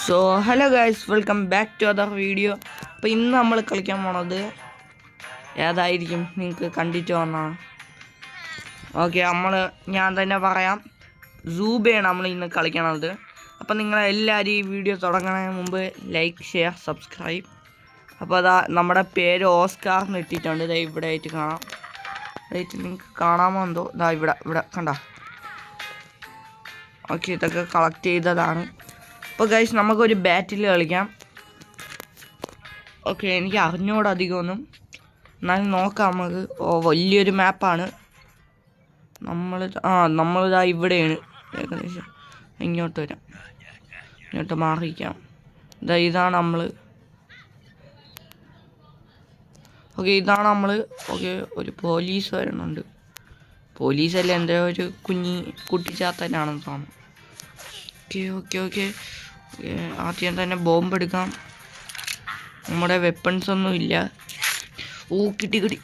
So hello guys, welcome back to other video. അപ്പോൾ ഇന്ന് നമ്മൾ കളിക്കാൻ പോണത് ഏതായിരിക്കും നിങ്ങൾക്ക് കണ്ടിട്ട് വന്നാണ്. ഓക്കെ, ഞാൻ തന്നെ പറയാം, സൂബയാണ് നമ്മൾ ഇന്ന് കളിക്കണത്. അപ്പോൾ നിങ്ങളെല്ലാവരും ഈ വീഡിയോ തുടങ്ങുന്നതിന് മുമ്പ് ലൈക്ക്, ഷെയർ, സബ്സ്ക്രൈബ്. അപ്പോൾ അതാ നമ്മുടെ പേര് ഓസ്കാർന്ന് ഇട്ടിട്ടുണ്ട്. ഇതാ ഇവിടെ ആയിട്ട് കാണാം. ഇതായിട്ട് നിങ്ങൾക്ക് കാണാമോ എന്തോ, ഇതാ ഇവിടെ കണ്ട. ഓക്കെ, ഇതൊക്കെ കളക്ട് ചെയ്തതാണ്. അപ്പോൾ ഗൈസ്, നമുക്കൊരു ബാറ്റിൽ കളിക്കാം. ഓക്കെ, എനിക്ക് അറിഞ്ഞോട് അധികമൊന്നും, എന്നാലും നോക്കാം നമുക്ക്. വലിയൊരു മാപ്പാണ്. നമ്മളിതാ ഇവിടെയാണ് ഏകദേശം. ഇങ്ങോട്ട് വരാം, ഇങ്ങോട്ട് മാറിയിരിക്കാം. ഇതാണ് നമ്മൾ. ഇതാണ് നമ്മൾ. ഒരു പോലീസ് വരുന്നുണ്ട്. പോലീസല്ല, എൻ്റെ ഒരു കുട്ടിച്ചാത്തനാണെന്ന് തോന്നുന്നു. ഓക്കെ ആദ്യം തന്നെ ബോംബ് എടുക്കാം. നമ്മുടെ വെപ്പൺസ് ഒന്നും ഇല്ല. കിട്ടി.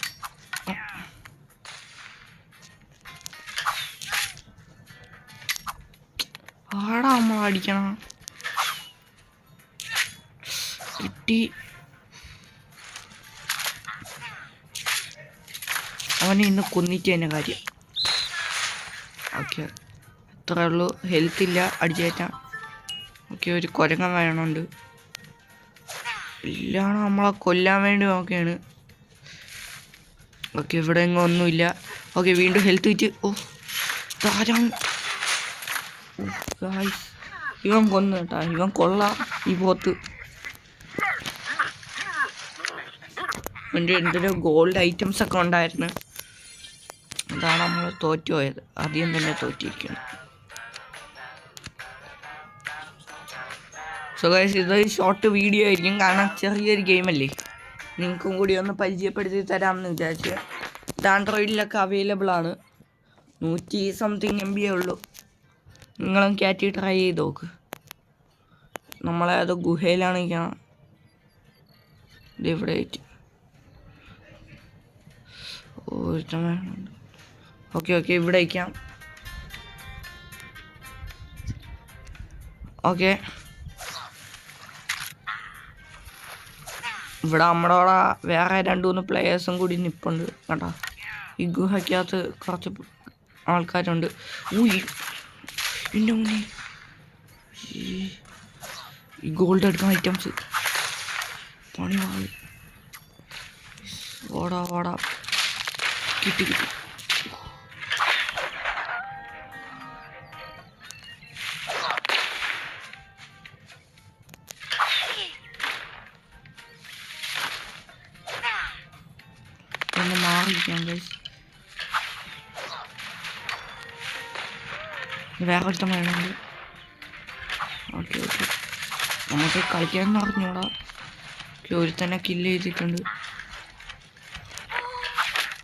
ആടാ നമ്മൾ അടിക്കണം. കിട്ടി. അവനെ ഇന്ന് കൊന്നിട്ട് തന്നെ കാര്യം. ഓക്കെ, അത്രേ ഉള്ളൂ. ഹെൽത്ത് ഇല്ല, അടിച്ചേറ്റാം. ഓക്കെ, ഒരു കുരങ്ങൻ വേണമുണ്ട്. ഇല്ലാണ് നമ്മളെ കൊല്ലാൻ വേണ്ടി നോക്കുകയാണ്. ഓക്കെ, ഇവിടെ എങ്ങും ഒന്നുമില്ല. ഓക്കെ, വീണ്ടും ഹെൽത്ത് വെച്ച്. ധാരാളം. ഇവൻ കൊന്നു കേട്ടാ, ഇവൻ കൊള്ളാം ഈ പോത്ത്. എന്തൊരു ഗോൾഡ് ഐറ്റംസ് ഒക്കെ ഉണ്ടായിരുന്നു. അതാണ് നമ്മൾ തോറ്റുപോയത്. ആദ്യം തന്നെ തോറ്റിരിക്കണം. സോ ഗൈസ്, ഇത് ഷോർട്ട് വീഡിയോ ആയിരിക്കും, കാരണം ചെറിയൊരു ഗെയിമല്ലേ. നിങ്ങൾക്കും കൂടി ഒന്ന് പരിചയപ്പെടുത്തി തരാമെന്ന് വിചാരിച്ചു. ഇത് ആൻഡ്രോയിഡിലൊക്കെ അവൈലബിൾ ആണ്. 100 സംതിങ് MB ഉള്ളൂ. നിങ്ങളും കയറ്റി ട്രൈ ചെയ്ത് നോക്ക്. നമ്മളെ അത് ഗുഹയിലാണ് ഇരിക്കണം. ഇവിടെ ആയിട്ട് ഓക്കെ ഇവിടെ വയ്ക്കാം. ഓക്കെ, ഇവിടെ നമ്മുടെ അവിടെ വേറെ 2-3 പ്ലേയേഴ്സും കൂടി നിൽപ്പുണ്ട് കേട്ടോ. ഈ ഗുഹയ്ക്കകത്ത് കുറച്ച് ആൾക്കാരുണ്ട്. പിന്നെ ഈ ഗോൾഡ് എടുക്കുന്ന ഐറ്റംസ് പണി വാങ്ങി. ഓടാ കിട്ടി. ഒന്ന് മാറിയിരിക്കാം ഗൈസ്. വേറെ ഒരുത്തം വേണമെങ്കിൽ. ഓക്കെ നമുക്ക് കളിക്കാൻ അറിഞ്ഞൂടാ. ഒരു തന്നെ കില്ല് ചെയ്തിട്ടുണ്ട്.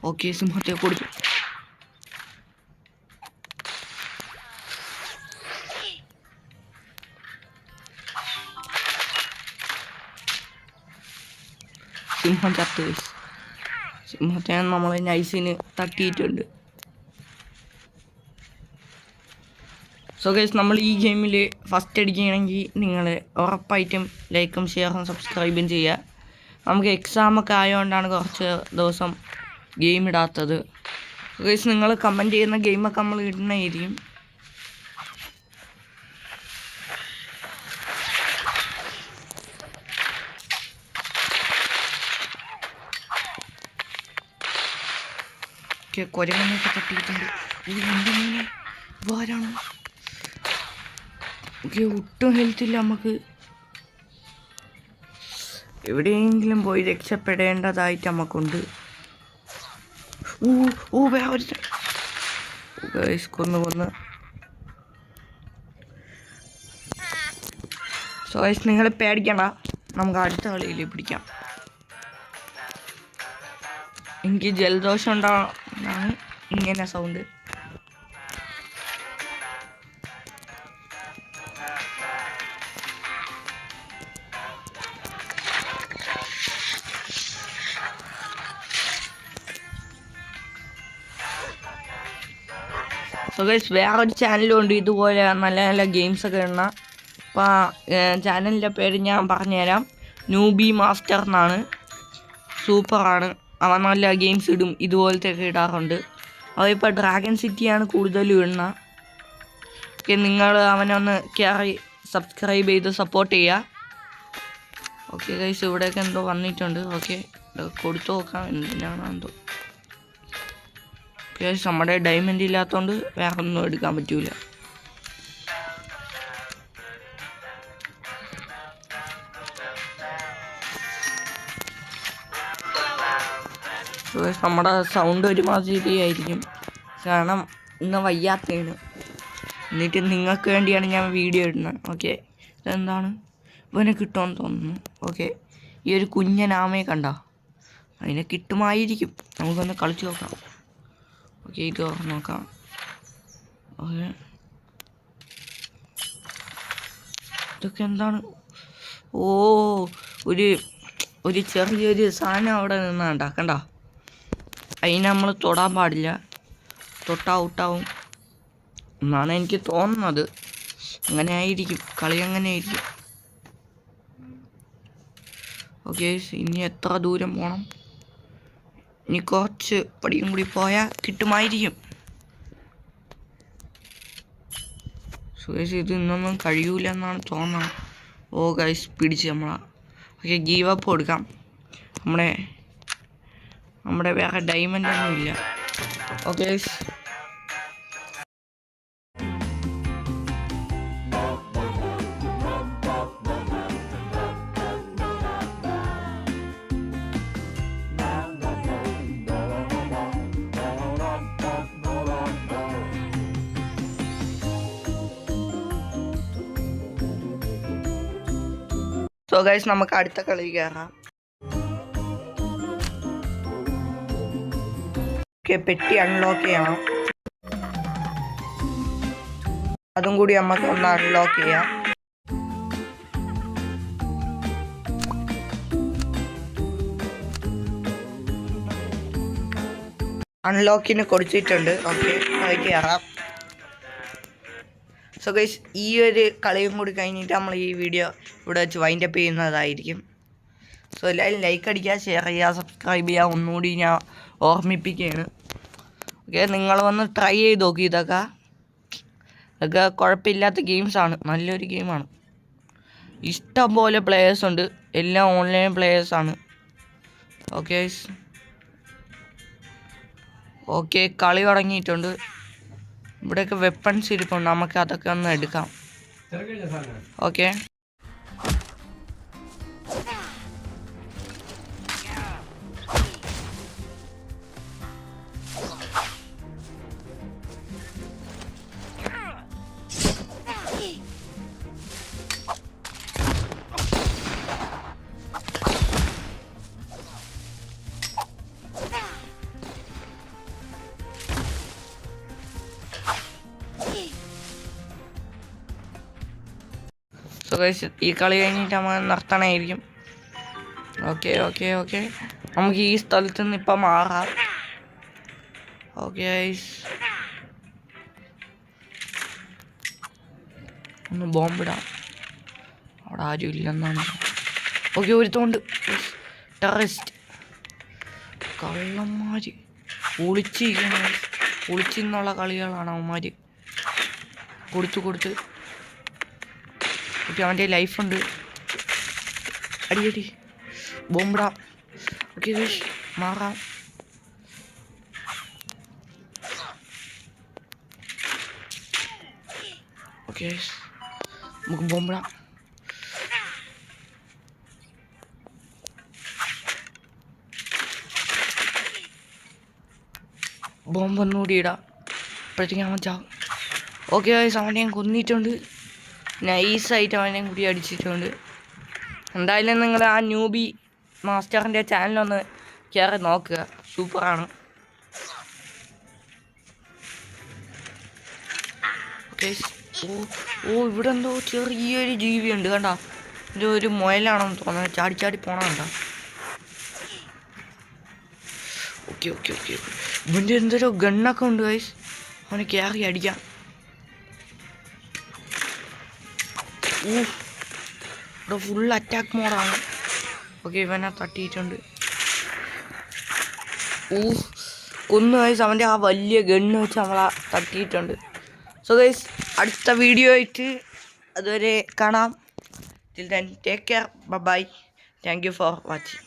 ഓക്കെ, സിംഹത്തെ കൊടുത്തു. സിംഹം ചത്ത്. സിംഹത്തെ നമ്മൾ നൈസിന് തട്ടിയിട്ടുണ്ട്. സോ ഗൈസ്, നമ്മൾ ഈ ഗെയിമിൽ ഫസ്റ്റ് അടിക്കുകയാണെങ്കിൽ നിങ്ങൾ ഉറപ്പായിട്ടും ലൈക്കും ഷെയറും സബ്സ്ക്രൈബും ചെയ്യുക. നമുക്ക് എക്സാമൊക്കെ ആയതുകൊണ്ടാണ് കുറച്ച് ദിവസം ഗെയിം ഇടാത്തത്. ഗൈസ്, നിങ്ങൾ കമൻറ്റ് ചെയ്യുന്ന ഗെയിമൊക്കെ നമ്മൾ ഇടുന്നതായിരിക്കും. കുരങ്ങനൊക്കെ തട്ടിയിട്ടുണ്ട്. ആരാണ്? ഒട്ടും ഹെൽത്തില്ല. നമുക്ക് എവിടെയെങ്കിലും പോയി രക്ഷപ്പെടേണ്ടതായിട്ട് നമുക്കുണ്ട്. കൊന്ന്. സോ ഗൈസ്, നിങ്ങൾ പേടിക്കണ്ട, നമുക്ക് അടുത്ത കളിയിൽ പിടിക്കാം. എനിക്ക് ജലദോഷം ഉണ്ടാണ് ഇങ്ങനെ സൗണ്ട്. സോ ഗൈസ്, വേറൊരു ചാനലും ഉണ്ട് ഇതുപോലെ നല്ല നല്ല ഗെയിംസൊക്കെ ഇടുന്ന. അപ്പോൾ ചാനലിൻ്റെ പേര് ഞാൻ പറഞ്ഞുതരാം. ന്യൂബി മാസ്റ്റർ എന്നാണ്. സൂപ്പറാണ്. അവൻ നല്ല ഗെയിംസ് ഇടും, ഇതുപോലത്തെ ഒക്കെ ഇടാറുണ്ട്. അവനിപ്പോൾ ഡ്രാഗൺ സിറ്റിയാണ് കൂടുതലും ഇടുന്നത്. ഓക്കെ, നിങ്ങൾ അവനൊന്ന് കയറി സബ്സ്ക്രൈബ് ചെയ്ത് സപ്പോർട്ട് ചെയ്യുക. ഓക്കെ ഗൈസ്, ഇവിടെയൊക്കെ എന്തോ വന്നിട്ടുണ്ട്. ഓക്കെ, കൊടുത്തു നോക്കാം എന്തിനാണോ എന്തോ. ഗൈസ്, നമ്മുടെ ഡയമണ്ട് ഇല്ലാത്തതുകൊണ്ട് വേറെ ഒന്നും എടുക്കാൻ പറ്റൂല. നമ്മുടെ സൗണ്ട് ഒരുമാതിരി ആയിരിക്കും, കാരണം ഇന്ന് വയ്യാത്തതാണ്. എന്നിട്ട് നിങ്ങൾക്ക് വേണ്ടിയാണ് ഞാൻ വീഡിയോ ഇടുന്നത്. ഓക്കെ, ഇതെന്താണ്? ഇവനെ കിട്ടുമെന്ന് തോന്നുന്നു. ഓക്കെ, ഈ ഒരു കുഞ്ഞനാമയെ കണ്ട, അതിനെ കിട്ടുമായിരിക്കും. നമുക്കൊന്ന് കളിച്ച് നോക്കാം. ഓക്കെ, ഇത് തുറന്ന് നോക്കാം. ഓക്കെ, ഇതൊക്കെ എന്താണ്? ഓ, ഒരു ചെറിയൊരു സാധനം അവിടെ നിന്ന് കണ്ട. അതിനെ നമ്മൾ തൊടാൻ പാടില്ല, തൊട്ടാ ഔട്ടാവും എന്നാണ് എനിക്ക് തോന്നുന്നത്. അങ്ങനെ ആയിരിക്കും, കളി അങ്ങനെ ആയിരിക്കും. ഓക്കെ, ഇനി എത്ര ദൂരം പോകണം? ഇനി കുറച്ച് പടിയും കൂടി പോയാൽ കിട്ടുമായിരിക്കും. സുഖേഷ്, ഇത് ഇന്നൊന്നും കഴിയൂല എന്നാണ് തോന്നുന്നത്. ഓ ഗൈസ്, പിടിച്ച് നമ്മളാ. ഓക്കെ, ഗീവ് അപ്പ് കൊടുക്കാം. നമ്മുടെ വേറെ ഡയമണ്ട് ഒന്നും ഇല്ല. ഓക്കെ, സോ ഗൈസ്, നമുക്ക് അടുത്ത കളി കയറാം. ഓക്കെ, പെട്ടി അൺലോക്ക് ചെയ്യണം. അതും കൂടി നമുക്ക് ഒന്ന് അൺലോക്ക് ചെയ്യാം. അൺലോക്കിന് കൊടുത്തിട്ടുണ്ട്. ഓക്കെ, അത് കയറാം. സോ ഗൈസ്, ഈ ഒരു കളിയും കൂടി കഴിഞ്ഞിട്ട് നമ്മൾ ഈ വീഡിയോ ഇവിടെ വെച്ച് വൈൻഡ് അപ്പ് ചെയ്യുന്നതായിരിക്കും. സോ എല്ലാവരും ലൈക്ക് അടിക്കുക, ഷെയർ ചെയ്യുക, സബ്സ്ക്രൈബ് ചെയ്യുക. ഒന്നുകൂടി ഞാൻ ഓർമ്മിപ്പിക്കുകയാണ്. ഓക്കെ, നിങ്ങൾ വന്ന് ട്രൈ ചെയ്ത് നോക്കി. ഇതൊക്കെ കുഴപ്പമില്ലാത്ത ഗെയിംസാണ്, നല്ലൊരു ഗെയിമാണ്. ഇഷ്ടം പോലെ പ്ലേയേഴ്സ് ഉണ്ട്, എല്ലാം ഓൺലൈൻ പ്ലേയേഴ്സാണ്. ഓക്കെ, കളി തുടങ്ങിയിട്ടുണ്ട്. ഇവിടെയൊക്കെ വെപ്പൺസ് ഇരിപ്പുണ്ട്, നമുക്ക് അതൊക്കെ ഒന്ന് എടുക്കാം. ഓക്കെ, ഈ കളി കഴിഞ്ഞിട്ട് നമ്മൾ നിർത്തണമായിരിക്കും. ഓക്കെ, നമുക്ക് ഈ സ്ഥലത്ത് നിന്ന് ഇപ്പം മാറാം. ഓക്കെ, ഒന്ന് ബോംബിടാം. അവിടെ ആരും ഇല്ലെന്നാണ്. ഓക്കെ, ഒരുത്തോണ്ട് ടെററിസ്റ്റ് കള്ളന്മാർ ഒളിച്ചിന്നുള്ള കളികളാണ് അവന്മാർ. കൊടുത്ത് ഓക്കെ, അവൻ്റെ ലൈഫുണ്ട്. അടി ബോംബിടാം. ഓക്കെ, മാറാം. ഓക്കെ, നമുക്ക് ബോംബിടാം. ബോംബ് ഒന്നുകൂടി ഇടാം, അപ്പോഴത്തേക്കും അവൻ ചാവും. ഓക്കെ, അവനെയും കൊന്നിട്ടുണ്ട്. നൈസായിട്ട് അവനെയും കൂടി അടിച്ചിട്ടുണ്ട്. എന്തായാലും നിങ്ങൾ ആ ന്യൂബി മാസ്റ്ററിൻ്റെ ചാനലൊന്ന് കയറി നോക്കുക, സൂപ്പറാണ്. ഓക്കെ, ഇവിടെ എന്തോ ചെറിയൊരു ജീവിയുണ്ട് കണ്ട. ഇത് ഒരു മുയലാണെന്ന് തോന്നുന്നത്, ചാടി പോണ കണ്ട. ഓക്കെ, ഇവൻ്റെ എന്തൊരു ഗണ്ണൊക്കെ ഉണ്ട് ഗൈസ്, അവനെ കയറി അടിക്കാം. ഇവിടെ ഫുൾ അറ്റാക്ക് മോഡാണ്. ഓക്കെ, ഇവനെ തട്ടിയിട്ടുണ്ട്. കൊന്നു ഗൈസ്, അവൻ്റെ ആ വലിയ ഗണ്ണ് വെച്ച് നമ്മളെ തട്ടിയിട്ടുണ്ട്. സോ ഗൈസ്, അടുത്ത വീഡിയോ ആയിട്ട് അതുവരെ കാണാം. Till then take care, bye. Thank you for watching.